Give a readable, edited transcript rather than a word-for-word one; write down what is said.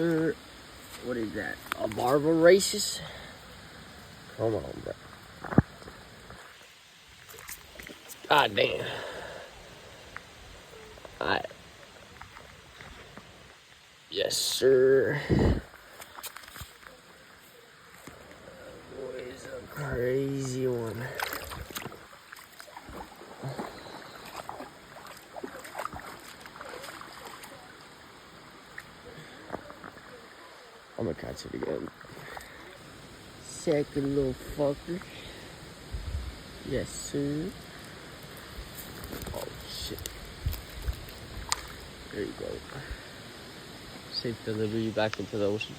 What is that? A marble races? Come on, bro. God damn. Alright. Yes, sir. Boy, is a crazy one. I'm gonna catch it again. Second little fucker. Yes, sir. Oh, shit. There you go. Safe delivery back into the ocean.